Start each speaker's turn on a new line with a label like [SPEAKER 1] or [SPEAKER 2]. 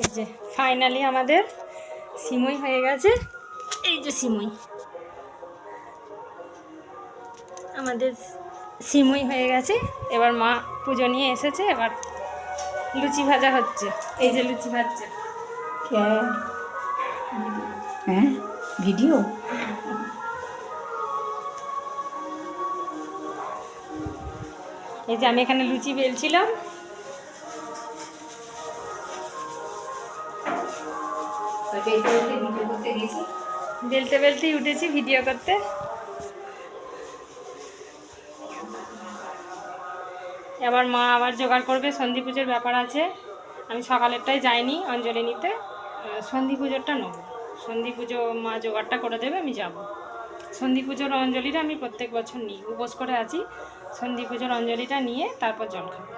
[SPEAKER 1] এই যে ফাইনালি আমাদের সিমই হয়ে গেছে। এই যে সিমই, আমাদের সিমই হয়ে গেছে। এবার মা পুজো নিয়ে এসেছে, এবার লুচি ভাজা হচ্ছে। এই যে লুচি ভাজছে।
[SPEAKER 2] হ্যাঁ, ভিডিও।
[SPEAKER 1] এই যে আমি এখানে লুচি বেলছিলাম।
[SPEAKER 2] ভিডিও করতে গেছি,
[SPEAKER 1] বেলতে বেলতেই উঠেছি ভিডিও করতে। এবার মা আবার জোগাড় করবে, সন্ধি পুজোর ব্যাপার আছে। আমি সকালেরটাই যাইনি অঞ্জলি নিতে, সন্ধি পুজোরটা নেব। সন্ধি পুজো মা জোগাড়টা করে দেবে, আমি যাব। সন্ধি পুজোর অঞ্জলিটা আমি প্রত্যেক বছর নিই, উপোস করে আছি। সন্ধি পুজোর অঞ্জলিটা নিয়ে তারপর জল খাবো।